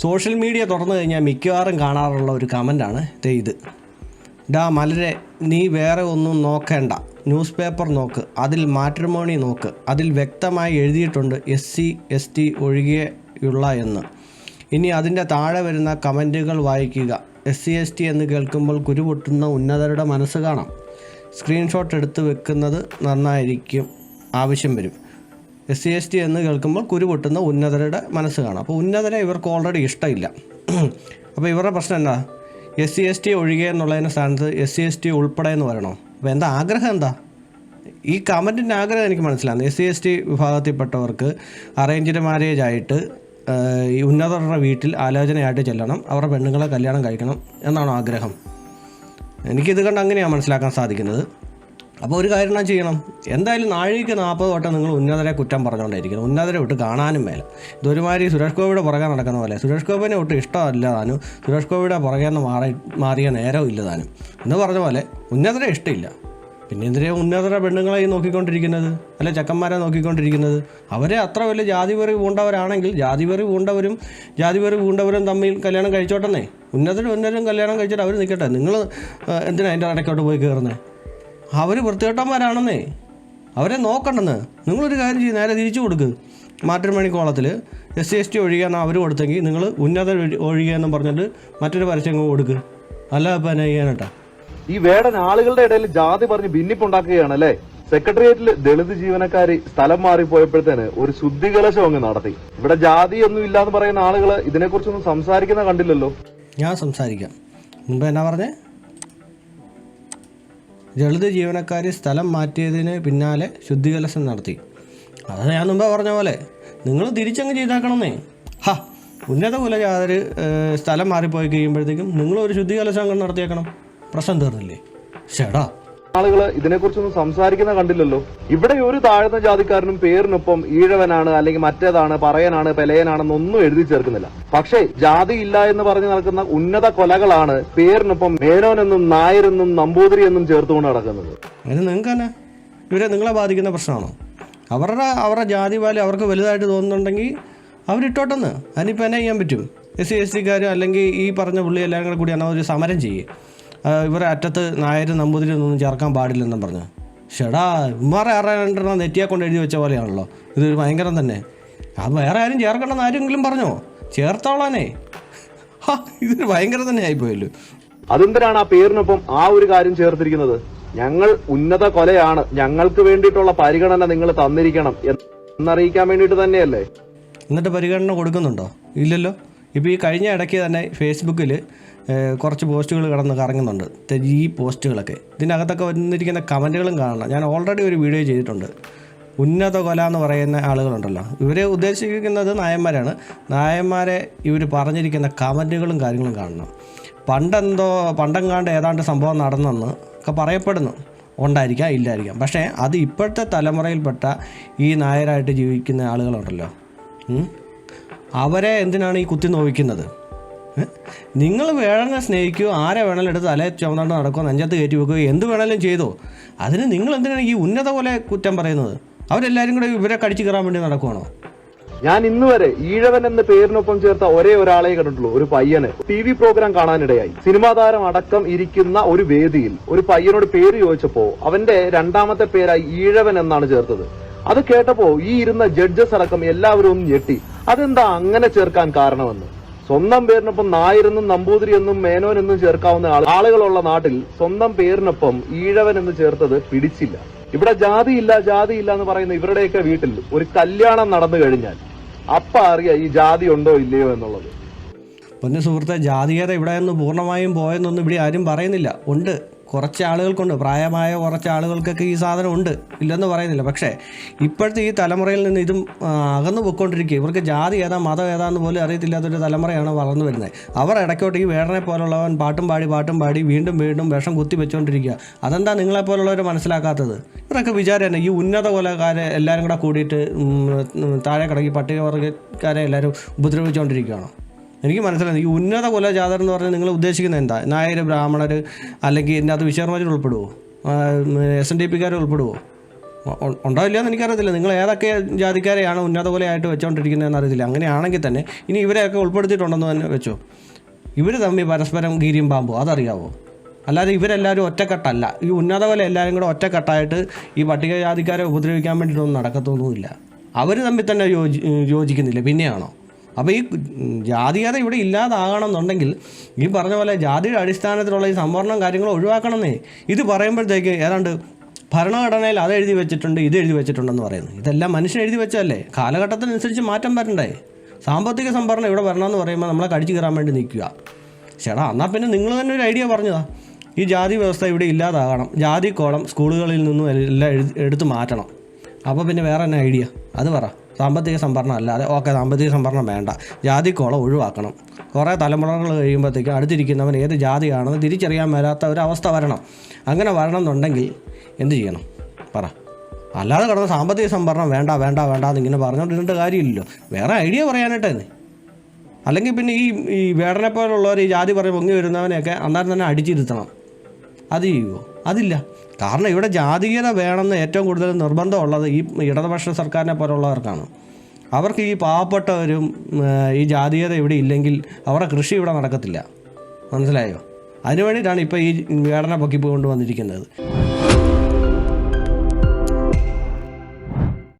Social media തുറന്നു കഴിഞ്ഞാൽ മിക്കവാറും കാണാറുള്ള ഒരു കമൻ്റാണ് ഇത്. മലരെ, നീ വേറെ ഒന്നും നോക്കേണ്ട, ന്യൂസ് പേപ്പർ നോക്ക്, അതിൽ മാട്രിമോണി നോക്ക്, അതിൽ വ്യക്തമായി എഴുതിയിട്ടുണ്ട് SC/ST ഒഴികെയുള്ള എന്ന്. ഇനി അതിൻ്റെ താഴെ വരുന്ന കമൻറ്റുകൾ വായിക്കുക. SC/ST എന്ന് കേൾക്കുമ്പോൾ കുരുപൊട്ടുന്ന ഉന്നതരുടെ മനസ്സ് കാണാം. സ്ക്രീൻഷോട്ട് എടുത്ത് വെക്കുന്നത് നന്നായിരിക്കും, ആവശ്യം വരും. SC/ST എന്ന് കേൾക്കുമ്പോൾ കുരുപൊട്ടുന്ന ഉന്നതരുടെ മനസ്സ് കാണാം. അപ്പോൾ ഉന്നതരെ ഇവർക്ക് ഓൾറെഡി ഇഷ്ടമില്ല. അപ്പോൾ ഇവരുടെ പ്രശ്നം എന്താ? SC/ST ഒഴികെ എന്നുള്ളതിന് സ്ഥാനത്ത് SC/ST ഉൾപ്പെടെ എന്ന് പറയണോ? അപ്പോൾ എന്താ ആഗ്രഹം? എന്താ ഈ കമൻറ്റിൻ്റെ ആഗ്രഹം? എനിക്ക് മനസ്സിലാകുന്നു. SC/ST വിഭാഗത്തിൽപ്പെട്ടവർക്ക് അറേഞ്ച്ഡ് മാരേജ് ആയിട്ട് ഈ ഉന്നതരുടെ വീട്ടിൽ ആലോചനയായിട്ട് ചെല്ലണം, അവരുടെ പെണ്ണുങ്ങളെ കല്യാണം കഴിക്കണം എന്നാണോ ആഗ്രഹം? എനിക്കിത് കണ്ട് അങ്ങനെയാണ് മനസ്സിലാക്കാൻ സാധിക്കുന്നത്. അപ്പോൾ ഒരു കാര്യം ചെയ്യണം, എന്തായാലും നാഴികയ്ക്ക് 40 വട്ടം നിങ്ങൾ ഉന്നതരെ കുറ്റം പറഞ്ഞുകൊണ്ടേയിരിക്കണം. ഉന്നതരെ വിട്ട് കാണാനും മേല. ഇതൊരുമാതിരി സുരേഷ് ഗോപിയുടെ പുറകെ നടക്കുന്ന പോലെ. സുരേഷ് ഗോപിനെ ഒട്ടും ഇഷ്ടമല്ല താനും, സുരേഷ് ഗോപിയുടെ പുറകെ നിന്ന് മാറിയ നേരവും ഇല്ല താനും എന്ന് പറഞ്ഞ പോലെ ഉന്നതരെ ഇഷ്ടമില്ല. പിന്നെ എന്തിനാ ഉന്നതരെ പെണ്ണുങ്ങളായി നോക്കിക്കൊണ്ടിരിക്കുന്നത്, അല്ലെ ചെക്കന്മാരെ നോക്കിക്കൊണ്ടിരിക്കുന്നത്? അവരെ അത്ര വലിയ ജാതിപെറി പൂണ്ടവരാണെങ്കിൽ ജാതിപെറി പൂണ്ടവരും തമ്മിൽ കല്യാണം കഴിച്ചോട്ടെന്നേ. ഉന്നതരും കല്യാണം കഴിച്ചിട്ട് അവർ നിൽക്കട്ടെ. നിങ്ങൾ എന്തിനാ അതിൻ്റെ ഇടയ്ക്കോട്ട് പോയി കയറുന്നത്? അവർ വൃത്തികെട്ടന്മാരാണെന്നേ, അവരെ നോക്കണ്ടെന്ന്. നിങ്ങളൊരു കാര്യം ചെയ്യും, നേരെ തിരിച്ചു കൊടുക്ക്. മാട്രിമോണി കോളത്തിൽ SC/ST ഒഴികെന്നാണ് അവർ കൊടുത്തെങ്കിൽ നിങ്ങൾ ഉന്നത ഒഴികെന്നും പറഞ്ഞിട്ട് മറ്റൊരു പരസ്യം കൊടുക്ക്. അല്ല ഇപ്പം എന്നെ ചെയ്യാനട്ടാ ഈ വേടൻ ആളുകളുടെ ഇടയിൽ ജാതി പറഞ്ഞ് ഭിന്നിപ്പുണ്ടാക്കുകയാണ് അല്ലേ? സെക്രട്ടേറിയറ്റിൽ ദളിത് ജീവനക്കാരി സ്ഥലം മാറിപ്പോയപ്പോഴത്തേന് ഒരു ശുദ്ധികലശം അങ്ങ് നടത്തി. ഇവിടെ ജാതി ഒന്നും ഇല്ലാന്ന് പറയുന്ന ആളുകൾ ഇതിനെക്കുറിച്ചൊന്നും സംസാരിക്കുന്ന കണ്ടില്ലല്ലോ. ഞാൻ സംസാരിക്കാം. മുമ്പ് എന്നാ പറഞ്ഞേ? ദളിത് ജീവനക്കാരി സ്ഥലം മാറ്റിയതിന് പിന്നാലെ ശുദ്ധികലശം നടത്തി. അത് ഞാൻ മുമ്പേ പറഞ്ഞ പോലെ നിങ്ങൾ തിരിച്ചങ്ങ് ചെയ്താക്കണമെന്നേ. ഉന്നത കുലജാതര് സ്ഥലം മാറിപ്പോയി കഴിയുമ്പോഴത്തേക്കും നിങ്ങളൊരു ശുദ്ധികലശം അങ്ങ് നടത്തിയേക്കണം. പ്രശ്നം തീർന്നില്ലേ? ചേടാ, ആളുകൾ ഇതിനെക്കുറിച്ചൊന്നും സംസാരിക്കുന്ന കണ്ടില്ലല്ലോ. ഇവിടെ ഒരു താഴ്ന്ന ജാതിക്കാരനും പേരിനൊപ്പം ഈഴവനാണ് അല്ലെങ്കിൽ മറ്റേതാണ്, പറയനാണ്, പെലയനാണെന്നൊന്നും എഴുതി ചേർക്കുന്നില്ല. പക്ഷേ ജാതി ഇല്ല എന്ന് പറഞ്ഞു നടക്കുന്ന ഉന്നത കൊലകളാണ് പേരിനൊപ്പം മേനോനെന്നും നായരെന്നും നമ്പൂതിരി എന്നും ചേർത്തുകൊണ്ട് നടക്കുന്നത്. അതിന് നിങ്ങൾക്ക് തന്നെ ഇവരെ നിങ്ങളെ ബാധിക്കുന്ന പ്രശ്നമാണോ? അവരുടെ ജാതി വാല്യം അവർക്ക് വലുതായിട്ട് തോന്നുന്നുണ്ടെങ്കിൽ അവരിട്ടോട്ടെന്ന്. അതിനിപ്പോൾ എന്നെ ചെയ്യാൻ പറ്റും? SC/STക്കാരും അല്ലെങ്കിൽ ഈ പറഞ്ഞ പുള്ളി എല്ലാവരും കൂടെ കൂടിയാണ് ഒരു സമരം ചെയ്യുക. ഇവരെ അറ്റത്ത് നായരും നമ്പൂതിരി ഒന്നും ചേർക്കാൻ പാടില്ലെന്നും പറഞ്ഞു. ഷെടാ, ഇമ്മാറെ 6 നെറ്റിയെ കൊണ്ട് എഴുതി വെച്ച പോലെയാണല്ലോ. ഇതൊരു ഭയങ്കരം തന്നെ. വേറെ ആരും ചേർക്കണമെന്ന് ആരെങ്കിലും പറഞ്ഞോ? ചേർത്തോളാനേ. ഇതൊരു ഭയങ്കരം തന്നെ ആയിപ്പോയല്ലോ. അതെന്തിനാണ് ആ പേരിനൊപ്പം ആ ഒരു കാര്യം ചേർത്തിരിക്കുന്നത്? ഞങ്ങൾ ഉന്നത കൊലയാണ്, ഞങ്ങൾക്ക് വേണ്ടിയിട്ടുള്ള പരിഗണന നിങ്ങൾ തന്നിരിക്കണം എന്നറിയിക്കാൻ വേണ്ടിയിട്ട് തന്നെയല്ലേ. എന്നിട്ട് പരിഗണന കൊടുക്കുന്നുണ്ടോ? ഇല്ലല്ലോ. ഇപ്പോൾ ഈ കഴിഞ്ഞ ഇടയ്ക്ക് തന്നെ ഫേസ്ബുക്കിൽ കുറച്ച് പോസ്റ്റുകൾ കറങ്ങുന്നുണ്ട്. ഈ പോസ്റ്റുകളൊക്കെ ഇതിനകത്തൊക്കെ വന്നിരിക്കുന്ന കമൻറ്റുകളും കാണണം. ഞാൻ ഓൾറെഡി ഒരു വീഡിയോ ചെയ്തിട്ടുണ്ട്. ഉന്നത കൊല എന്ന് പറയുന്ന ആളുകളുണ്ടല്ലോ, ഇവരെ ഉദ്ദേശിക്കുന്നത് നായന്മാരാണ്. നായന്മാരെ ഇവർ പറഞ്ഞിരിക്കുന്ന കമൻറ്റുകളും കാര്യങ്ങളും കാണണം. പണ്ടെങ്ങാണ്ട് ഏതാണ്ട് സംഭവം നടന്നെന്ന് ഒക്കെ പറയപ്പെടുന്നു. ഉണ്ടായിരിക്കാം, ഇല്ലായിരിക്കാം. പക്ഷേ അത് ഇപ്പോഴത്തെ തലമുറയിൽപ്പെട്ട ഈ നായരായിട്ട് ജീവിക്കുന്ന ആളുകളുണ്ടല്ലോ, അവരെ എന്തിനാണ് ഈ കുത്തി നോവിക്കുന്നത്? നിങ്ങൾ വേണമെങ്കിൽ സ്നേഹിക്കുകയോ ആരെ വേണമെങ്കിലും എടുത്ത് തലേ ചുമന്നുകൊണ്ട് നടക്കുകയോ നെഞ്ചത്ത് കയറ്റി വെക്കുകയോ എന്ത് വേണമെങ്കിലും ചെയ്തോ. അതിന് നിങ്ങൾ എന്തിനാണ് ഈ ഉന്നത പോലെ കുറ്റം പറയുന്നത്? അവരെല്ലാവരും കൂടെ ഇവരെ കടിച്ചു കയറാൻ വേണ്ടി നടക്കുവാണോ? ഞാൻ ഇന്ന് വരെ ഈഴവൻ എന്ന പേരിനൊപ്പം ചേർത്ത ഒരേ ഒരാളെ കണ്ടിട്ടുള്ളൂ. ഒരു പയ്യന് TV പ്രോഗ്രാം കാണാനിടയായി. സിനിമാ താരം അടക്കം ഇരിക്കുന്ന ഒരു വേദിയിൽ ഒരു പയ്യനോട് പേര് ചോദിച്ചപ്പോ അവന്റെ രണ്ടാമത്തെ പേരായി ഈഴവൻ എന്നാണ് ചേർത്തത്. അത് കേട്ടപ്പോ ഈ ഇരുന്ന ജഡ്ജസ് അടക്കം എല്ലാവരും ഒന്ന് ഞെട്ടി. അതെന്താ അങ്ങനെ ചേർക്കാൻ കാരണമെന്ന്. സ്വന്തം പേരിനൊപ്പം നായരെന്നും നമ്പൂതിരി എന്നും മേനോൻ എന്നും ചേർക്കാവുന്ന ആളുകളുള്ള നാട്ടിൽ സ്വന്തം പേരിനൊപ്പം ഈഴവൻ എന്ന് ചേർത്തത് പിടിച്ചില്ല. ഇവിടെ ജാതിയില്ല എന്ന് പറയുന്ന ഇവരുടെയൊക്കെ വീട്ടിൽ ഒരു കല്യാണം നടന്നു കഴിഞ്ഞാൽ അപ്പ അറിയാം ഈ ജാതി ഉണ്ടോ ഇല്ലയോ എന്നുള്ളത്. പൊന്നു സുഹൃത്തെ, ജാതീയത ഇവിടെ നിന്ന് പൂർണ്ണമായും പോയെന്നൊന്നും ഇവിടെ ആരും പറയുന്നില്ല. ഉണ്ട്, കുറച്ച് ആളുകൾക്കുണ്ട്. പ്രായമായ കുറച്ച് ആളുകൾക്കൊക്കെ ഈ സാധനം ഉണ്ട്, ഇല്ലെന്ന് പറയുന്നില്ല. പക്ഷേ ഇപ്പോഴത്തെ ഈ തലമുറയിൽ നിന്ന് ഇതും അകന്നു പോയിക്കൊണ്ടിരിക്കുക. ഇവർക്ക് ജാതി ഏതാ മതം ഏതാന്ന് പോലും അറിയത്തില്ലാത്തൊരു തലമുറയാണ് വളർന്നു വരുന്നത്. അവർ ഇടയ്ക്കോട്ട് ഈ വേടനെ പോലുള്ളവൻ പാട്ടും പാടി വീണ്ടും വിഷം കുത്തി വെച്ചുകൊണ്ടിരിക്കുക. അതെന്താ നിങ്ങളെപ്പോലുള്ളവർ മനസ്സിലാക്കാത്തത്? ഇവരൊക്കെ വിചാരം തന്നെ ഈ ഉന്നത കൊലക്കാരെ എല്ലാവരും കൂടെ കൂടിയിട്ട് താഴെ കിടക്കി പട്ടികവർഗ്ഗക്കാരെ എല്ലാവരും ഉപദ്രവിച്ചുകൊണ്ടിരിക്കുകയാണോ? എനിക്ക് മനസ്സിലായി. ഈ ഉന്നത കുലജാതർ എന്ന് പറഞ്ഞാൽ നിങ്ങൾ ഉദ്ദേശിക്കുന്നത് എന്താ? നായർ, ബ്രാഹ്മണർ, അല്ലെങ്കിൽ ഇതിൻ്റെ അകത്ത് വിശ്വകർമ്മർ ഉൾപ്പെടുവോ? SNDPക്കാർ ഉൾപ്പെടുവോ? ഉണ്ടോ ഇല്ലയോ എന്ന് എനിക്കറിയത്തില്ല. നിങ്ങൾ ഏതൊക്കെ ജാതിക്കാരെയാണ് ഉന്നത പോലെയായിട്ട് വെച്ചുകൊണ്ടിരിക്കുന്നതെന്ന് അറിയത്തില്ല. അങ്ങനെയാണെങ്കിൽ തന്നെ ഇനി ഇവരെയൊക്കെ ഉൾപ്പെടുത്തിയിട്ടുണ്ടെന്ന് തന്നെ വെച്ചോ, ഇവർ തമ്മിൽ പരസ്പരം കീരിയും പാമ്പോ അതറിയാവോ? അല്ലാതെ ഇവരെല്ലാവരും ഒറ്റക്കെട്ടല്ല. ഈ ഉന്നത പോലെ എല്ലാവരും കൂടെ ഒറ്റക്കെട്ടായിട്ട് ഈ പട്ടികജാതിക്കാരെ ഉപദ്രവിക്കാൻ വേണ്ടിയിട്ടൊന്നും നടക്കത്തൊന്നുമില്ല. അവർ തമ്മിൽ തന്നെ യോജിക്കുന്നില്ല, പിന്നെയാണോ? അപ്പോൾ ഈ ജാതീയത ഇവിടെ ഇല്ലാതാകണമെന്നുണ്ടെങ്കിൽ ഈ പറഞ്ഞ പോലെ ജാതിയുടെ അടിസ്ഥാനത്തിലുള്ള ഈ സംവരണം കാര്യങ്ങൾ ഒഴിവാക്കണമെന്നേ. ഇത് പറയുമ്പോഴത്തേക്ക് ഏതാണ്ട് ഭരണഘടനയിൽ അത് എഴുതി വെച്ചിട്ടുണ്ട്, ഇത് എഴുതി വെച്ചിട്ടുണ്ടെന്ന് പറയുന്നു. ഇതെല്ലാം മനുഷ്യൻ എഴുതി വെച്ചതല്ലേ, കാലഘട്ടത്തിനനുസരിച്ച് മാറ്റം വരണ്ടേ? സാമ്പത്തിക സംവരണം ഇവിടെ വരണമെന്ന് പറയുമ്പോൾ നമ്മളെ കടിച്ചു കയറാൻ വേണ്ടി നിൽക്കുക. ചേട്ടാ, എന്നാൽ പിന്നെ നിങ്ങൾ തന്നെ ഒരു ഐഡിയ പറഞ്ഞതാ, ഈ ജാതി വ്യവസ്ഥ ഇവിടെ ഇല്ലാതാകണം, ജാതി കോളം സ്കൂളുകളിൽ നിന്നും എല്ലാം എടുത്ത് മാറ്റണം. അപ്പോൾ പിന്നെ വേറെ തന്നെ ഐഡിയ അത് പറ. സാമ്പത്തിക സംവരണം അല്ലാതെ ഓക്കെ, സാമ്പത്തിക സംവരണം വേണ്ട, ജാതി കോളം ഒഴിവാക്കണം. കുറേ തലമുറകൾ കഴിയുമ്പോഴത്തേക്കും അടുത്തിരിക്കുന്നവൻ ഏത് ജാതിയാണെന്ന് തിരിച്ചറിയാൻ മേലാത്ത ഒരവസ്ഥ വരണം. അങ്ങനെ വരണം എന്നുണ്ടെങ്കിൽ എന്ത് ചെയ്യണം പറ? അല്ലാതെ കിടന്ന് സാമ്പത്തിക സംവരണം വേണ്ട വേണ്ട വേണ്ട എന്നിങ്ങനെ പറഞ്ഞുകൊണ്ടിരുന്നിട്ട് കാര്യമില്ലല്ലോ. വേറെ ഐഡിയ പറയാനായിട്ടേ. അല്ലെങ്കിൽ പിന്നെ ഈ വേടനെ പോലുള്ളവർ ഈ ജാതി പറഞ്ഞ് പൊങ്ങി വരുന്നവനെയൊക്കെ അന്നേരം തന്നെ അടിച്ചിരുത്തണം. അത് ചെയ്യുമോ? അതില്ല. കാരണം ഇവിടെ ജാതീയത വേണമെന്ന് ഏറ്റവും കൂടുതൽ നിർബന്ധമുള്ളത് ഈ ഇടതുപക്ഷ സർക്കാരിനെ പോലുള്ളവർക്കാണ്. അവർക്ക് ഈ പാവപ്പെട്ടവരും ഈ ജാതീയത ഇവിടെ ഇല്ലെങ്കിൽ അവരുടെ കൃഷി ഇവിടെ നടക്കത്തില്ല. മനസ്സിലായോ? അതിനുവേണ്ടിയിട്ടാണ് ഇപ്പോൾ ഈ വേടനെ പൊക്കി കൊണ്ടുവന്നിരിക്കുന്നത്.